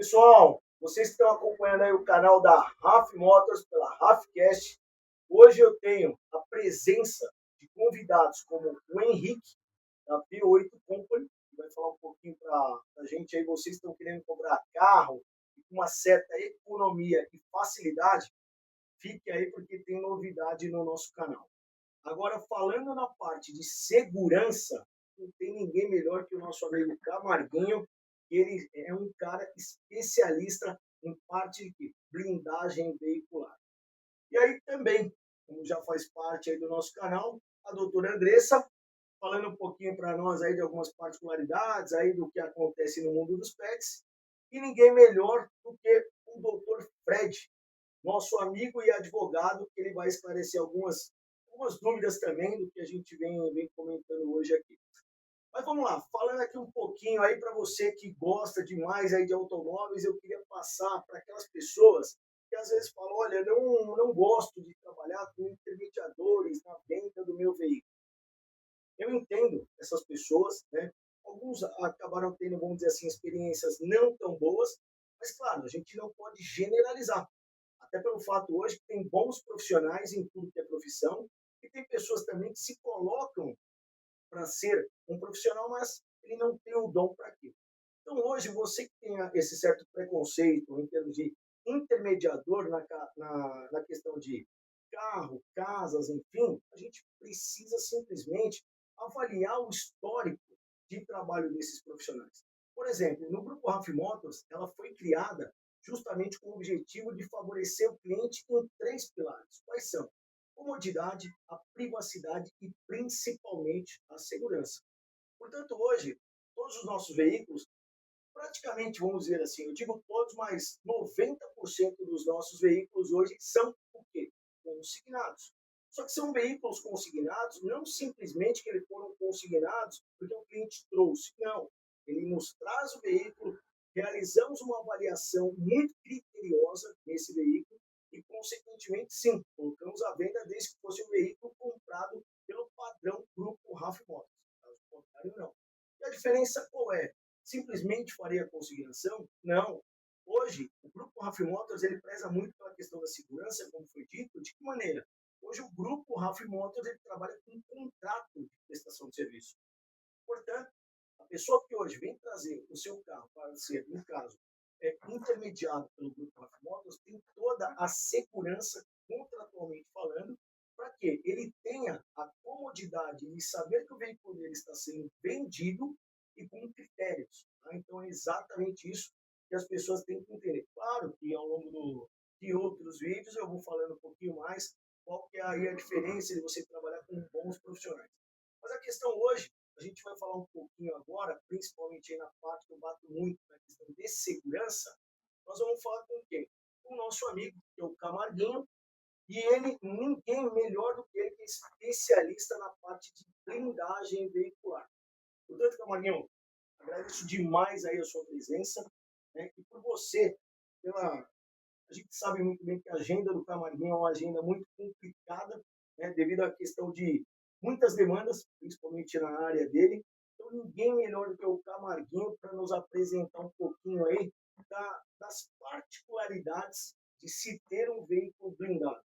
Pessoal, vocês que estão acompanhando aí o canal da RAF Motors pela RAFcast. Hoje eu tenho a presença de convidados como o Henrique, da V8 Company, que vai falar um pouquinho para a gente aí. Vocês estão querendo comprar carro com uma certa economia e facilidade, fique aí porque tem novidade no nosso canal. Agora, falando na parte de segurança, não tem ninguém melhor que o nosso amigo Camarguinho. Ele é um cara especialista em parte de blindagem veicular. E aí também, como já faz parte aí do nosso canal, a doutora Andressa, falando um pouquinho para nós aí de algumas particularidades aí do que acontece no mundo dos pets. E ninguém melhor do que o doutor Fred, nosso amigo e advogado, que ele vai esclarecer algumas dúvidas também do que a gente vem comentando hoje aqui. Mas vamos lá, falando aqui um pouquinho aí para você que gosta demais aí de automóveis, eu queria passar para aquelas pessoas que às vezes falam, olha, não gosto de trabalhar com intermediadores na venda do meu veículo. Eu entendo essas pessoas, né? Alguns acabaram tendo, vamos dizer assim, experiências não tão boas, mas claro, a gente não pode generalizar. Até pelo fato hoje que tem bons profissionais em tudo que é profissão, e tem pessoas também que se colocam para ser um profissional, mas ele não tem o dom para aquilo. Então, hoje, você que tem esse certo preconceito em termos de intermediador na questão de carro, casas, enfim, a gente precisa simplesmente avaliar o histórico de trabalho desses profissionais. Por exemplo, no Grupo RAF Motors, ela foi criada justamente com o objetivo de favorecer o cliente em três pilares. Quais são? Comodidade, a privacidade e principalmente a segurança. Portanto, hoje, todos os nossos veículos, praticamente, vamos dizer assim, eu digo todos, mas 90% dos nossos veículos hoje são o quê? Consignados. Só que são veículos consignados, não simplesmente que eles foram consignados porque o cliente trouxe. Não. Ele nos traz o veículo, realizamos uma avaliação muito criteriosa nesse veículo e, consequentemente, sim, colocamos à venda desde que fosse um veículo comprado pelo padrão Grupo RAF Motors. Caso contrário, não. E a diferença qual é? Simplesmente faria a consignação? Não. Hoje, o Grupo RAF Motors ele preza muito pela questão da segurança, como foi dito. De que maneira? Hoje, o Grupo RAF Motors ele trabalha com um contrato de prestação de serviço. Portanto, a pessoa que hoje vem trazer o seu carro para ser, no caso, intermediado pelo Grupo RAF Motors, tem toda a segurança, contratualmente falando, para que ele tenha a comodidade de saber que o veículo dele está sendo vendido e com critérios. Tá? Então, é exatamente isso que as pessoas têm que entender. Claro que ao longo de outros vídeos eu vou falando um pouquinho mais qual que é aí a diferença de você trabalhar com bons profissionais. Mas a questão hoje, a gente vai falar um pouquinho agora, principalmente aí na parte que eu bato muito na questão de segurança, nós vamos falar com quem? Com o nosso amigo, que é o Camarguinho, e ele, ninguém melhor do que ele, que é especialista na parte de blindagem veicular. Portanto, Camarguinho, agradeço demais aí a sua presença, né? E por você, a gente sabe muito bem que a agenda do Camarguinho é uma agenda muito complicada, né? Devido à questão de muitas demandas, principalmente na área dele. Então, ninguém melhor do que o Camarguinho para nos apresentar um pouquinho aí das particularidades de se ter um veículo blindado.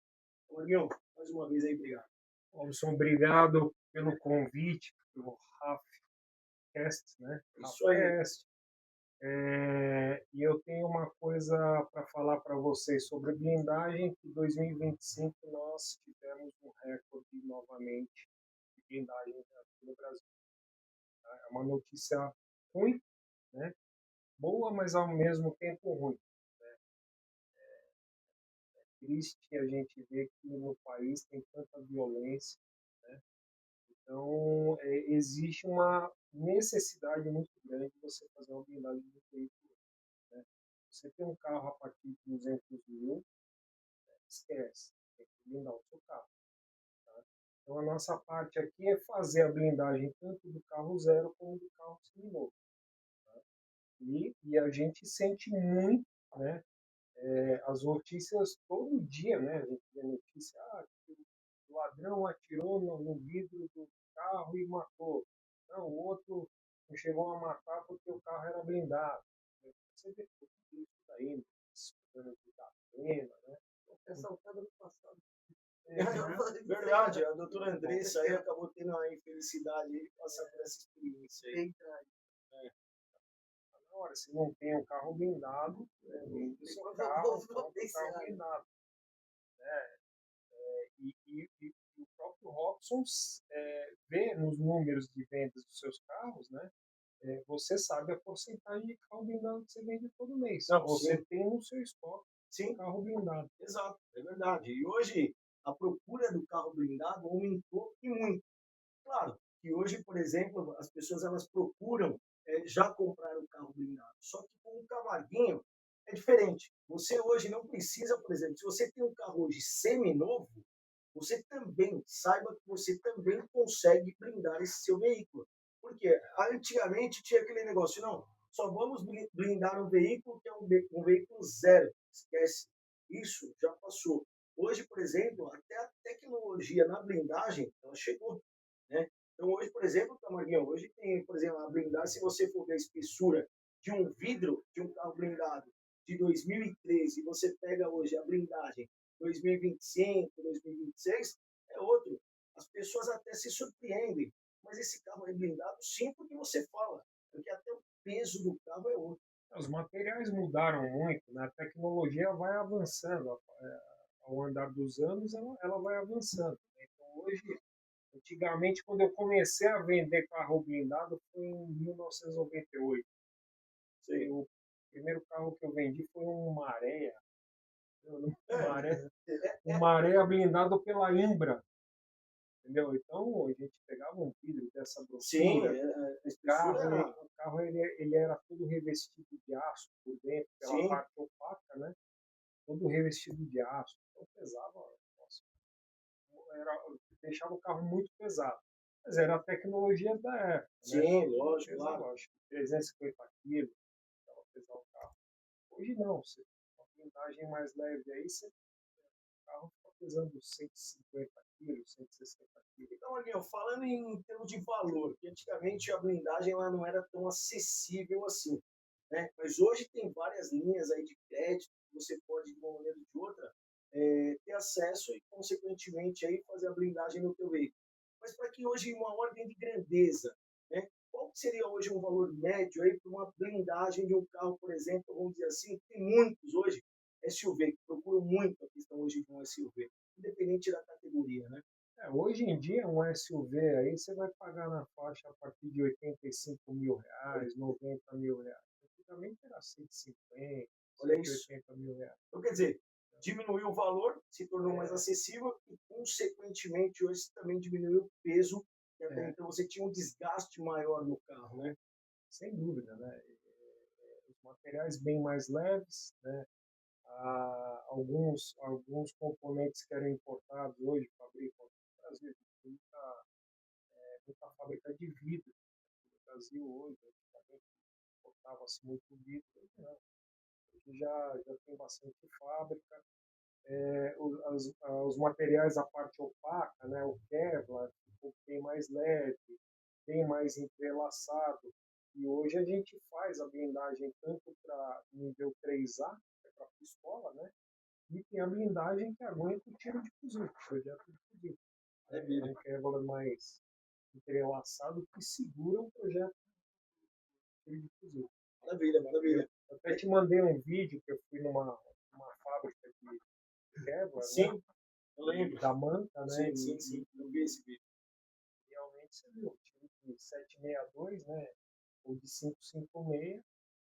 Camarguinho, mais uma vez aí, obrigado. Robson, obrigado pelo convite, pelo RAFcast, né? Isso aí. E eu tenho uma coisa para falar para vocês sobre blindagem. Em 2025 nós tivemos um recorde novamente de blindagem aqui no Brasil. Tá? É uma notícia ruim, né? Boa, mas ao mesmo tempo ruim. Né? É triste a gente ver que no país tem tanta violência, né? Então, existe uma necessidade muito grande de você fazer uma blindagem do veículo. Né? Você tem um carro a partir de 200 mil, esquece, tem que blindar o seu carro. Tá? Então, a nossa parte aqui é fazer a blindagem tanto do carro zero como do carro seminovo. Tá? E a gente sente muito, né? As notícias todo dia, né? A gente vê notícia, que o ladrão atirou no vidro do carro e matou. Não, o outro não chegou a matar porque o carro era blindado. Você vê tudo isso daí, estudando de Datena, né? Essa altura do passado. É, Verdade, a doutora Andressa aí acabou tendo a infelicidade de passar por essa experiência aí. na hora, se não tem um carro blindado, vende o seu carro, compra um carro blindado. Né? E o próprio Robson vê nos números de vendas dos seus carros, né? Você sabe a porcentagem de carro blindado que você vende todo mês. Não, você sim. tem no seu estoque Sim, carro blindado. exato, é verdade. E hoje a procura do carro blindado aumentou e muito. Claro que hoje, por exemplo, as pessoas elas procuram já comprar o carro blindado. Só que com o Camarguinho é diferente. Você hoje não precisa, por exemplo, se você tem um carro hoje semi-novo, você também saiba que você também consegue blindar esse seu veículo. Porque antigamente tinha aquele negócio, não, só vamos blindar um veículo que é um veículo zero. Esquece. Isso já passou. Hoje, por exemplo, até a tecnologia na blindagem, ela chegou. Né? Então, hoje, por exemplo, Camarguinho, hoje tem, por exemplo, a blindagem, se você for ver a espessura de um vidro de um carro blindado de 2013 e você pega hoje a blindagem 2025, 2026, é outro. As pessoas até se surpreendem, mas esse carro é blindado sim porque você fala, porque até o peso do carro é outro. Os materiais mudaram muito, né? A tecnologia vai avançando, ao andar dos anos ela vai avançando. Né? Então hoje, antigamente, quando eu comecei a vender carro blindado foi em 1998. Sim. O primeiro carro que eu vendi foi um Maré, um Maré blindado pela Imbra. Entendeu? Então a gente pegava um vidro dessa Sim, grossura, o carro ele era todo revestido de aço por dentro, pela sim. parte opaca, né? Todo revestido de aço. Então pesava, nossa, deixava o carro muito pesado. Mas era a tecnologia da época, sim, né? lógico, claro. Lógico, 350 quilos, para pesar o carro. Hoje não, uma blindagem mais leve aí, o carro está pesando 150 quilos, 160 quilos. Então, Aguinho, falando em termos de valor, que antigamente a blindagem ela não era tão acessível assim, né? Mas hoje tem várias linhas aí de crédito que você pode, de uma maneira ou de outra, ter acesso e, consequentemente, aí fazer a blindagem no teu veículo. Mas para que hoje uma ordem de grandeza, né? Qual seria hoje um valor médio aí para uma blindagem de um carro, por exemplo, vamos dizer assim, tem muitos hoje SUV que procuram muito a questão hoje de um SUV, independente da categoria, né? Hoje em dia, um SUV aí você vai pagar na faixa a partir de 85 mil reais, 90 mil reais. Antigamente era 150, Olha isso. 180 mil reais. Então, quer dizer, diminuiu o valor, se tornou mais acessível e, consequentemente, hoje também diminuiu o peso, e até então você tinha um desgaste maior no carro, né? Sem dúvida, né? Os materiais bem mais leves, né? Alguns componentes que eram importados hoje, fabricam no Brasil, muita fábrica de vidro no Brasil hoje, antigamente importava-se muito vidro, hoje não. Hoje já tem bastante fábrica. Os materiais, a parte opaca, né, o Kevlar, ficou bem mais leve, bem mais entrelaçado. E hoje a gente faz a blindagem tanto para nível 3A, que é para pistola, né? E tem a blindagem que aguenta o tiro de fuzil, projeto de fuzil. É um Kevlar mais entrelaçado que segura o projeto de tiro de fuzil. Maravilha, maravilha. Eu até te mandei um vídeo que eu fui numa fábrica de Kevlar, sim, né? Eu lembro. Da Manta, né? Sim. Eu vi esse vídeo. Realmente você viu, tiro de 762, né? Ou de 556,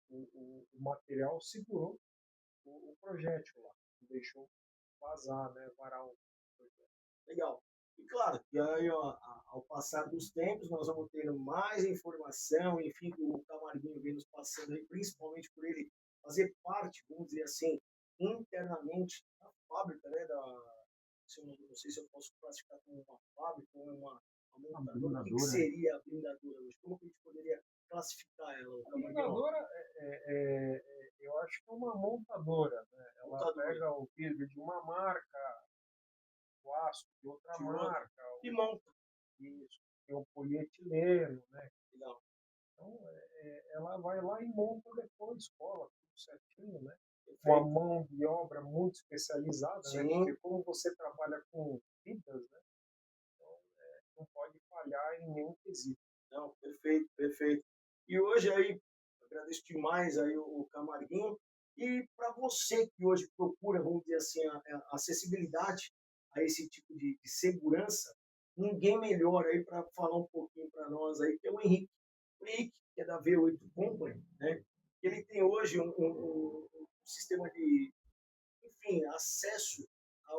o material segurou o projétil lá, não deixou vazar, né? Varar o projétil. Legal. E claro, que aí, ó, ao passar dos tempos, nós vamos ter mais informação, enfim, o Camarguinho vem nos passando aí, principalmente por ele fazer parte, vamos dizer assim, internamente da fábrica, né, se eu não sei se eu posso classificar como uma fábrica ou uma montadora. O que seria a blindadora hoje? Como que a gente poderia classificar ela? A blindadora, eu acho que é uma montadora, né? Ela pega o vidro de uma marca, o aço de outra marca. E monta. Isso. Tem o polietileno, né? Legal. Então, ela vai lá e monta depois, uma mão de obra muito especializada, né? Sim. Porque como você trabalha com vidas, né? Então, não pode falhar em nenhum quesito. Não, perfeito, perfeito. E hoje aí, agradeço demais aí o Camarguinho. E para você que hoje procura, vamos dizer assim, a acessibilidade a esse tipo de segurança, ninguém melhor aí para falar um pouquinho para nós aí, que é o Henrique. O Henrique, que é da V8 Company, né? Ele tem hoje um sistema de, enfim, acesso a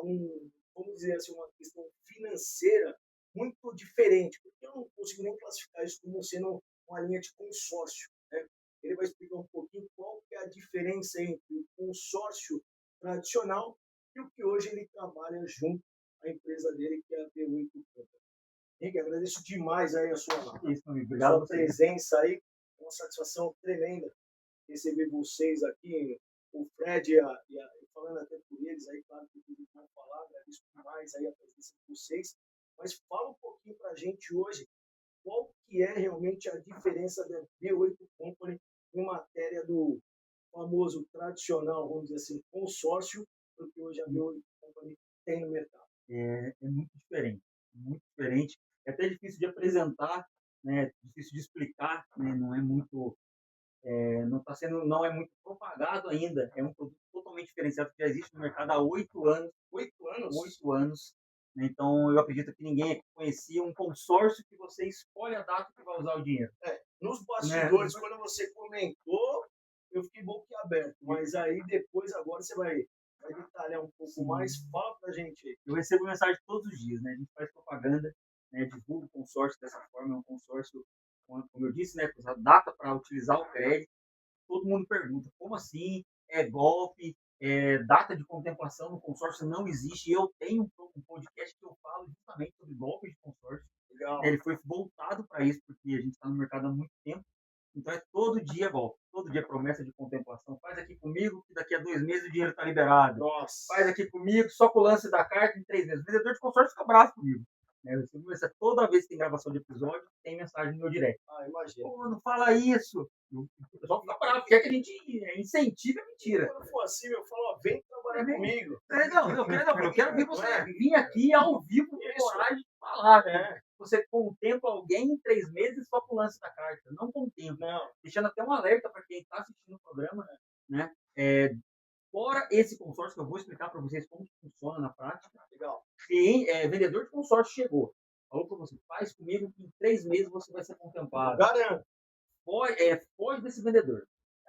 vamos dizer assim, uma questão financeira muito diferente, porque eu não consigo nem classificar isso como sendo uma linha de consórcio, né? Ele vai explicar um pouquinho qual que é a diferença entre o consórcio tradicional e o que hoje ele trabalha junto à empresa dele, que é a V8 Company. Henrique, agradeço demais aí a Isso, obrigado sua presença aí, é uma satisfação tremenda receber vocês aqui, o Fred falando até por eles aí, claro que eles vão falar, agradeço demais aí a presença de vocês, mas fala um pouquinho para a gente hoje qual que é realmente a diferença da V8 Company em matéria do famoso tradicional, vamos dizer assim, consórcio, porque hoje a V8 Company tem no mercado. É muito diferente, muito diferente. É até difícil de apresentar, né? Difícil de explicar, né? Não é muito não é muito propagado ainda. É um produto totalmente diferenciado que já existe no mercado há 8 anos. 8 anos? 8 anos. Né? Então, eu acredito que ninguém conhecia um consórcio que você escolhe a data que vai usar o dinheiro. Nos bastidores, né? Quando você comentou, eu fiquei boquiaberto. Mas aí depois, agora você vai detalhar um pouco mais. Fala pra gente aí. Eu recebo mensagem todos os dias, né? A gente faz propaganda, né? Divulga o consórcio dessa forma. É um consórcio, como eu disse, né? Com a data para utilizar o crédito. Todo mundo pergunta, como assim? É golpe? Data de contemplação no consórcio não existe. Eu tenho um podcast que eu falo justamente sobre golpe de consórcio. Legal. Ele foi voltado para isso, porque a gente está no mercado há muito tempo. Então é todo dia golpe, todo dia promessa de contemplação. Faz aqui comigo, que daqui a 2 meses o dinheiro está liberado. Nossa. Faz aqui comigo, só com o lance da carta em 3 meses. O vendedor de consórcio fica bravo comigo. Toda vez que tem gravação de episódio, tem mensagem no meu direct. Imagina. Pô, não fala isso. O pessoal fica bravo, quer que a gente incentive a mentira. Quando for assim, eu falo, vem trabalhar comigo. Eu quero ver você vir aqui ao vivo com coragem de falar, né? Você contempla alguém em 3 meses só com o lance da carta. Não contempla. Não. Deixando até um alerta para quem está assistindo o programa, né? Fora esse consórcio, que eu vou explicar para vocês como funciona na prática. Legal. Vendedor de consórcio chegou. Falou para você, faz comigo que em 3 meses você vai ser contemplado. Garanto. Foge desse vendedor.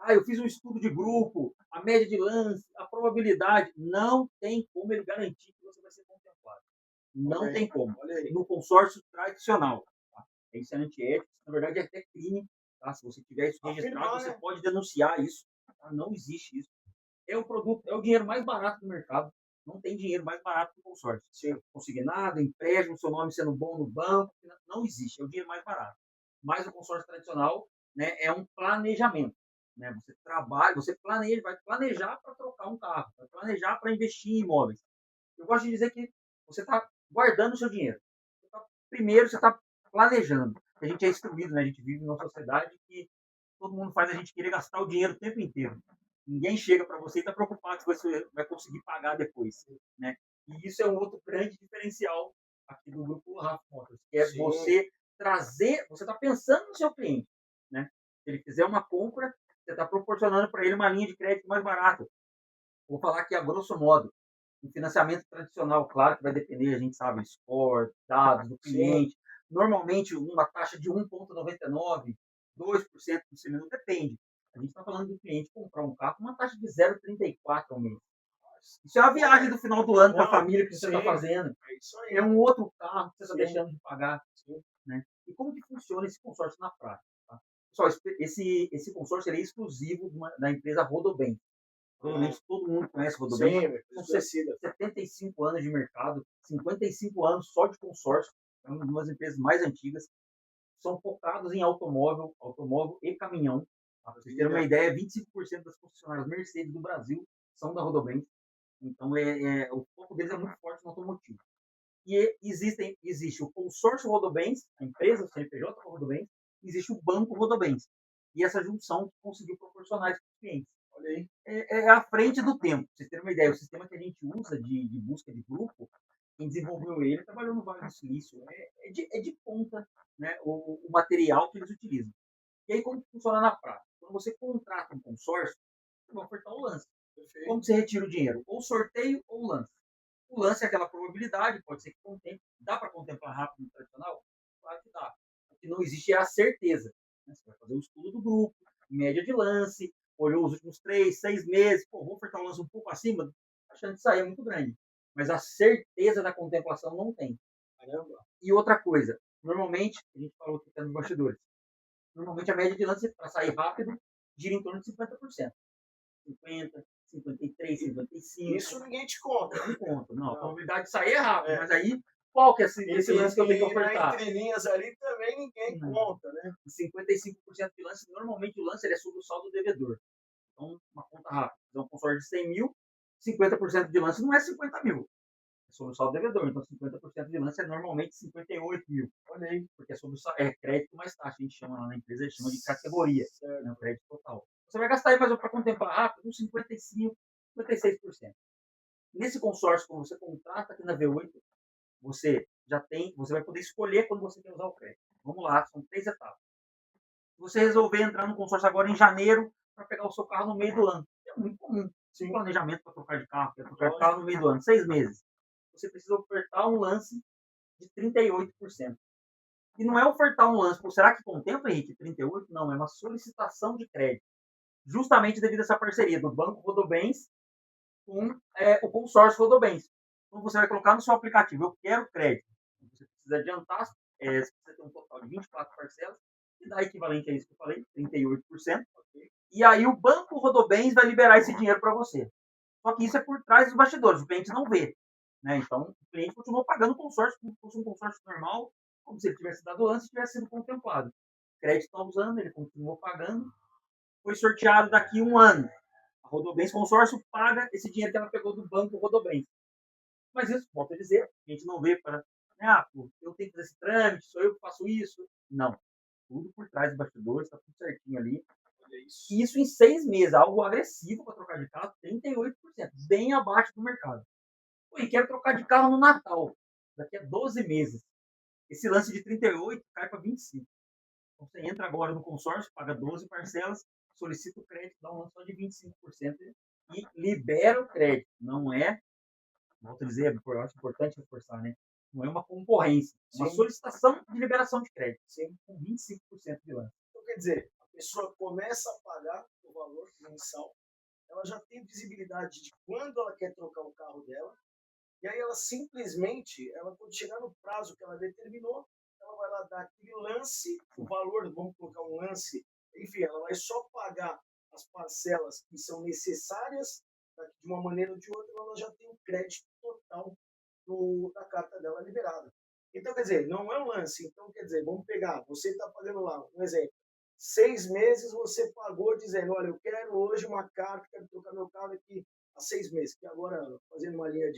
Eu fiz um estudo de grupo, a média de lance, a probabilidade. Não tem como ele garantir que você vai ser contemplado. Não tem como. No consórcio tradicional. Tá? Isso é antiético, na verdade é até crime. Tá? Se você tiver isso registrado, você pode denunciar isso. Tá? Não existe isso. É o produto, é o dinheiro mais barato do mercado. Não tem dinheiro mais barato que o consórcio. Consignado, empréstimo, seu nome sendo bom no banco, não existe. É o dinheiro mais barato. Mas o consórcio tradicional, né, é um planejamento. Né? Você trabalha, você planeja, vai planejar para trocar um carro, vai planejar para investir em imóveis. Eu gosto de dizer que você está guardando o seu dinheiro. Primeiro, você está planejando. A gente é instruído, né? A gente vive numa sociedade que todo mundo faz a gente querer gastar o dinheiro o tempo inteiro. Ninguém chega para você e está preocupado se você vai conseguir pagar depois. Né? E isso é um outro grande diferencial aqui do grupo Rafa Motors, que é você trazer, você está pensando no seu cliente. Né? Se ele fizer uma compra, você está proporcionando para ele uma linha de crédito mais barata. Vou falar aqui a grosso modo. O financiamento tradicional, claro que vai depender, a gente sabe, score, dados do cliente. Normalmente, uma taxa de 1,99%, 2% no semestre, depende. A gente está falando do cliente comprar um carro com uma taxa de 0,34% ao mês. Isso é uma viagem do final do ano para a família que você está fazendo. É um outro carro que você está deixando de pagar. Né? E como que funciona esse consórcio na prática? Tá? Pessoal, esse consórcio é exclusivo da empresa Rodobem. Provavelmente todo mundo conhece o Rodobem. São 75 anos de mercado, 55 anos só de consórcio. É uma das empresas mais antigas. São focados em automóvel e caminhão. Para vocês terem uma ideia, 25% das concessionárias Mercedes do Brasil são da Rodobem. Então, o foco deles é muito forte no automotivo. E existe o consórcio Rodobens, a empresa, o CNPJ Rodobens, existe o banco Rodobens. E essa junção conseguiu proporcionar isso para os clientes. é à frente do tempo. Pra vocês terem uma ideia, o sistema que a gente usa de busca de grupo, quem desenvolveu ele trabalhou no Vale do Silício. É de ponta, né, o material que eles utilizam. E aí, como funciona na prática? Quando você contrata um consórcio, você vai ofertar o lance. Como você retira o dinheiro? Ou sorteio ou lance. O lance é aquela probabilidade, pode ser que contemple. Dá para contemplar rápido no tradicional? Claro que dá. O que não existe é a certeza. Você vai fazer o estudo do grupo, média de lance, olhou os últimos 3, 6 meses, pô, vou ofertar um lance um pouco acima, a chance de sair é muito grande. Mas a certeza da contemplação não tem. Caramba. E outra coisa, normalmente, a gente falou que está nos bastidores, normalmente a média de lance para sair rápido gira em torno de 50%. 50, 53, 55. Isso ninguém te conta. Não conta. Não, a probabilidade de sair é rápido, mas aí qual que é esse lance que eu tenho que ofertar? Entre linhas ali também ninguém conta, né? 55% de lance, normalmente o lance ele é sobre o saldo devedor. Então, uma conta rápida. Então, um consórcio de 100 mil, 50% de lance não é 50 mil. É sobre o saldo devedor. Então, 50% de lance é normalmente 58 mil. Olha aí, porque é sobre o crédito mais taxa. A gente chama lá na empresa, a gente chama de categoria, né, o crédito total. Você vai gastar aí, mas para contemplar rápido, uns 55, 56%. Nesse consórcio, quando você contrata aqui na V8, você vai poder escolher quando você quer usar o crédito. Vamos lá, são 3 etapas. Se você resolver entrar no consórcio agora em janeiro para pegar o seu carro no meio do ano, é muito comum. Sim. Planejamento para trocar de carro, quer trocar de carro no meio do ano, 6 meses. Você precisa ofertar um lance de 38%. E não é ofertar um lance, será que contempla, Henrique, 38%? Não, é uma solicitação de crédito. Justamente devido a essa parceria do Banco Rodobens com o consórcio Rodobens. Então, você vai colocar no seu aplicativo, eu quero crédito. Você precisa adiantar, você tem um total de 24 parcelas, que dá equivalente a isso que eu falei, 38%. E aí o Banco Rodobens vai liberar esse dinheiro para você. Só que isso é por trás dos bastidores, o cliente não vê. Né? Então, o cliente continuou pagando o consórcio como se fosse um consórcio normal, como se ele tivesse dado antes e tivesse sido contemplado. O crédito está usando, ele continuou pagando, foi sorteado daqui a um ano. A Rodobens Consórcio paga esse dinheiro que ela pegou do Banco Rodobens. Mas isso, volto a dizer, a gente não vê para, eu tenho que fazer esse trâmite, sou eu que faço isso. Não. Tudo por trás dos bastidores, está tudo certinho ali. Isso em 6 meses, algo agressivo para trocar de carro, 38%, bem abaixo do mercado. E quero trocar de carro no Natal, daqui a 12 meses. Esse lance de 38 cai para 25. Então você entra agora no consórcio, paga 12 parcelas, solicita o crédito, dá um lance só de 25% e libera o crédito. Não é, volto a dizer, eu acho importante reforçar, né? Não é uma concorrência, é uma solicitação de liberação de crédito, sempre com 25% de lance. Então, quer dizer, a pessoa começa a pagar o valor mensal, ela já tem visibilidade de quando ela quer trocar o carro dela, e aí ela simplesmente, quando chegar no prazo que ela determinou, ela vai lá dar aquele lance, o valor, vamos colocar um lance, enfim, ela vai só pagar as parcelas que são necessárias, de uma maneira ou de outra, ela já tem o crédito total da carta dela liberada. Então, quer dizer, não é um lance. Então, quer dizer, vamos pegar, você está pagando lá, um exemplo, 6 meses você pagou dizendo, olha, eu quero hoje uma carta, quero trocar meu carro aqui há 6 meses, que agora, fazendo uma linha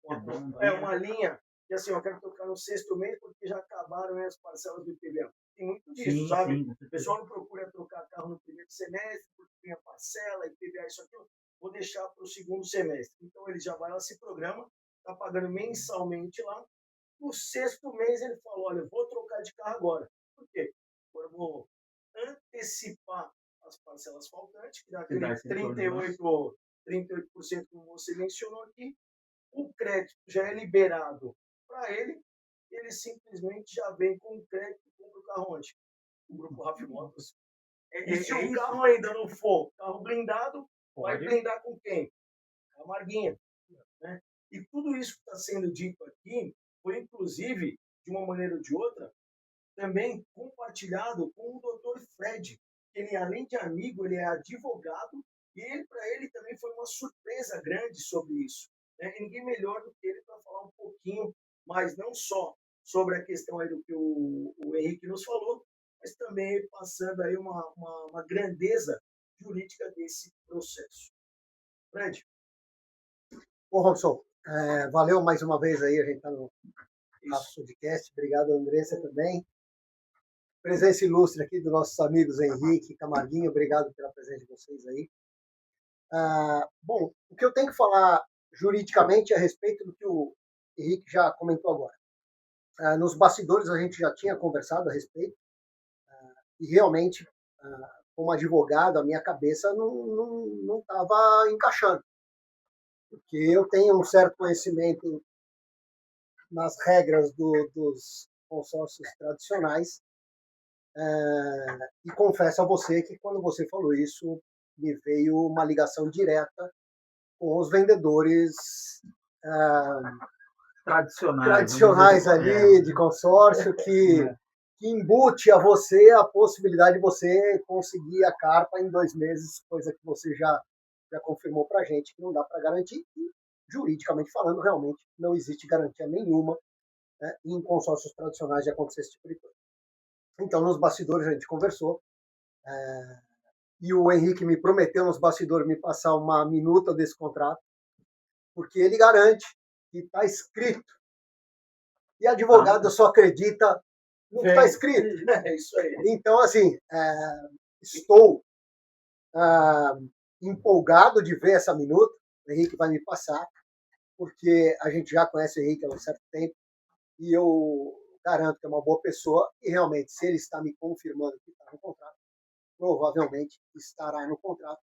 uma linha, que assim, eu quero trocar no 6º mês, porque já acabaram as parcelas do IPVA. Tem muito disso, sabe? Sim. O pessoal não procura trocar carro no primeiro semestre, porque tem a parcela, IPVA, isso aqui, vou deixar para o 2º semestre. Então, ele já vai lá, se programa, está pagando mensalmente lá. No 6º mês, ele falou, olha, eu vou trocar de carro agora. Por quê? Agora eu vou antecipar as parcelas faltantes, que dá aquele 38%, como você mencionou aqui. O crédito já é liberado para ele, ele simplesmente já vem com o crédito e compra o carro onde? O Grupo RAF Motos. E se o carro ainda não for carro blindado, vai blindar com quem? A Marguinha. Né? E tudo isso que está sendo dito aqui foi, inclusive, de uma maneira ou de outra, também compartilhado com o Dr. Fred. Ele, além de amigo, ele é advogado, e para ele também foi uma surpresa grande sobre isso. Né? E ninguém melhor do que ele para falar um pouquinho, mas não só sobre a questão aí do que o Henrique nos falou, mas também passando aí uma grandeza jurídica desse processo. Fred? Bom, Robson, valeu mais uma vez aí, a gente está no nosso podcast. Obrigado, Andressa, também. Presença ilustre aqui dos nossos amigos Henrique e Camarguinho, obrigado pela presença de vocês aí. Bom, o que eu tenho que falar juridicamente é a respeito do que o Henrique já comentou agora. Nos bastidores a gente já tinha conversado a respeito e realmente, como advogado, a minha cabeça não estava encaixando, porque eu tenho um certo conhecimento nas regras dos consórcios tradicionais e confesso a você que quando você falou isso, me veio uma ligação direta com os vendedores tradicionais ali de consórcio que embute a você a possibilidade de você conseguir a carpa em 2 meses, coisa que você já confirmou para a gente que não dá para garantir. E, juridicamente falando, realmente não existe garantia nenhuma, né, em consórcios tradicionais de acontecer esse tipo de coisa. Então, nos bastidores a gente conversou e o Henrique me prometeu nos bastidores me passar uma minuta desse contrato, porque ele garante que está escrito. E advogado só acredita no que está escrito. É isso aí. Então, assim, estou empolgado de ver essa minuta. O Henrique vai me passar, porque a gente já conhece o Henrique há um certo tempo e eu garanto que é uma boa pessoa e realmente, se ele está me confirmando que está no contrato, provavelmente estará no contrato.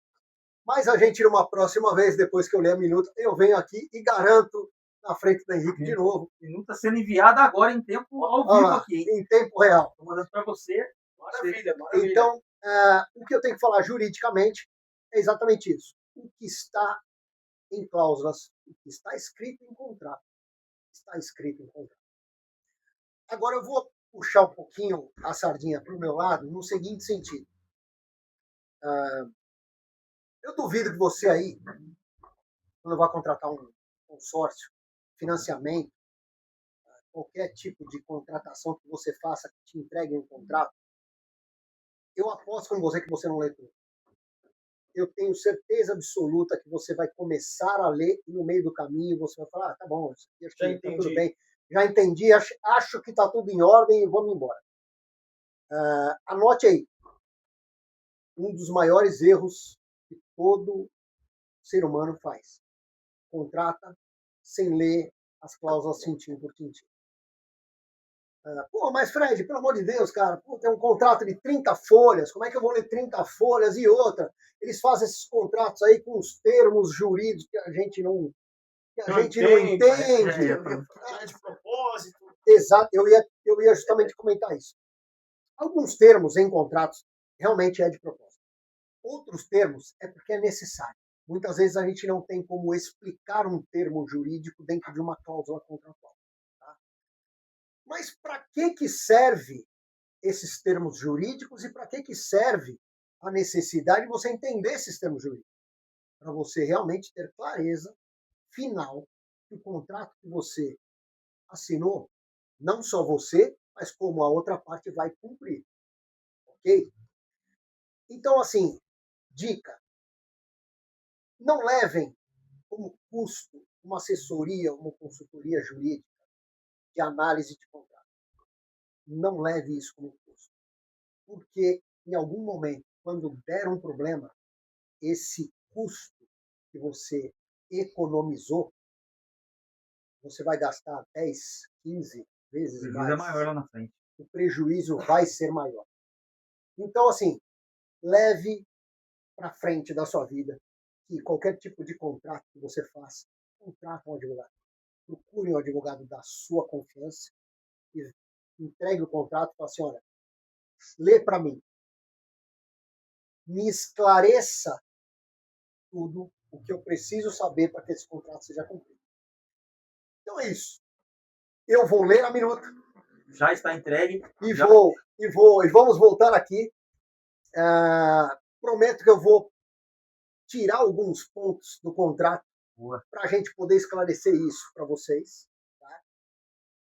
Mas a gente, numa próxima vez, depois que eu ler a minuta, eu venho aqui e garanto na frente do Henrique de novo. Minuta sendo enviada agora em tempo ao vivo aqui, hein? Em tempo real. Estou mandando para você. Maravilha, maravilha. Então, o que eu tenho que falar juridicamente é exatamente isso. O que está em cláusulas, o que está escrito em contrato, está escrito em contrato. Agora eu vou puxar um pouquinho a sardinha para o meu lado no seguinte sentido. Eu duvido que você aí, quando vai contratar um consórcio, financiamento, qualquer tipo de contratação que você faça, que te entregue um contrato, eu aposto com você que você não lê tudo. Eu tenho certeza absoluta que você vai começar a ler e no meio do caminho você vai falar, tá bom, isso aqui acho que tá tudo bem, já entendi, acho que está tudo em ordem e vamos embora. Anote aí, um dos maiores erros que todo ser humano faz. Contrata sem ler as cláusulas tintim por tintim. Mas Fred, pelo amor de Deus, cara, tem um contrato de 30 folhas, como é que eu vou ler 30 folhas? E outra, eles fazem esses contratos aí com os termos jurídicos que a gente não entende. É de propósito. Exato, eu ia justamente comentar isso. Alguns termos em contratos realmente é de propósito. Outros termos é porque é necessário. Muitas vezes a gente não tem como explicar um termo jurídico dentro de uma cláusula contratual. Tá? Mas para que serve esses termos jurídicos e para que serve a necessidade de você entender esses termos jurídicos? Para você realmente ter clareza final que o contrato que você assinou, não só você, mas como a outra parte vai cumprir. Ok? Então, assim, dica. Não levem como custo uma assessoria, uma consultoria jurídica de análise de contrato. Não leve isso como custo. Porque, em algum momento, quando der um problema, esse custo que você economizou, você vai gastar 10, 15 vezes mais. O prejuízo é maior lá na frente. O prejuízo vai ser maior. Então, assim, leve para frente da sua vida que qualquer tipo de contrato que você faça, contrate um advogado. Procure um advogado da sua confiança e entregue o contrato e fale assim, olha, lê para mim. Me esclareça tudo o que eu preciso saber para que esse contrato seja cumprido. Então é isso. Eu vou ler a minuta. Já está entregue. E vamos voltar aqui. Prometo que eu vou tirar alguns pontos do contrato para a gente poder esclarecer isso para vocês. Tá?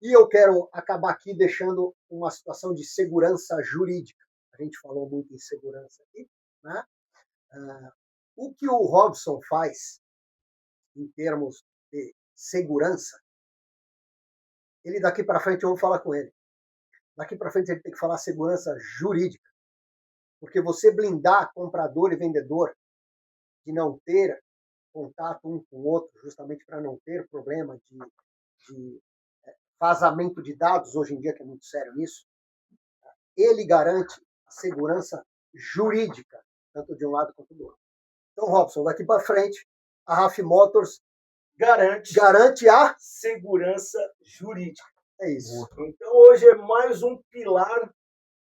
E eu quero acabar aqui deixando uma situação de segurança jurídica. A gente falou muito em segurança aqui. Né? O que o Robson faz em termos de segurança, ele daqui para frente eu vou falar com ele. Daqui para frente ele tem que falar segurança jurídica. Porque você blindar comprador e vendedor de não ter contato um com o outro, justamente para não ter problema de vazamento de dados, hoje em dia, que é muito sério isso, ele garante a segurança jurídica, tanto de um lado quanto do outro. Então, Robson, daqui para frente, a RAF Motors garante a segurança jurídica. É isso. Então, hoje é mais um pilar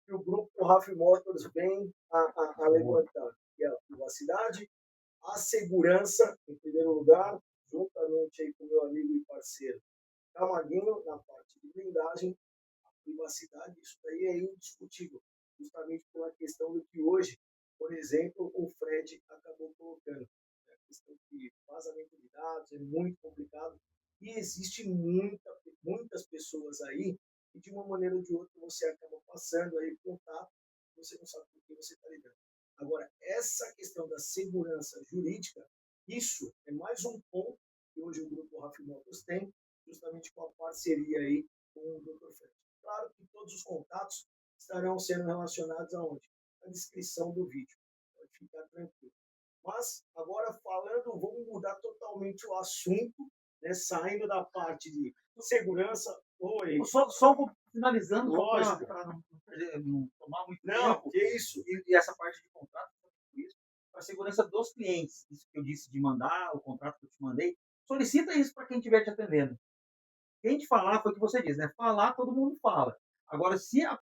que o grupo RAF Motors vem a levantar, que é a privacidade, a segurança, em primeiro lugar, juntamente aí com o meu amigo e parceiro Camarguinho, na parte de blindagem, a privacidade, isso daí é indiscutível, justamente pela questão do que hoje, por exemplo, o Fred acabou colocando. A questão de vazamento de dados é muito complicado e existe muitas pessoas aí que, de uma maneira ou de outra, você acaba passando aí contato, você não sabe com quem você está lidando. Agora, essa questão da segurança jurídica, isso é mais um ponto que hoje o grupo RAF Motors tem, justamente com a parceria aí com o Dr. Fred. Claro que todos os contatos estarão sendo relacionados aonde? Na descrição do vídeo. Pode ficar tranquilo. Mas, agora falando, vamos mudar totalmente o assunto, né, saindo da parte de segurança. Oi. Só vou finalizando, para não tomar muito não, tempo. Que isso? E essa parte de contrato, para a segurança dos clientes. Isso que eu disse de mandar, o contrato que eu te mandei. Solicita isso para quem estiver te atendendo. Quem te falar foi o que você diz, né? Falar, todo mundo fala. Agora, se a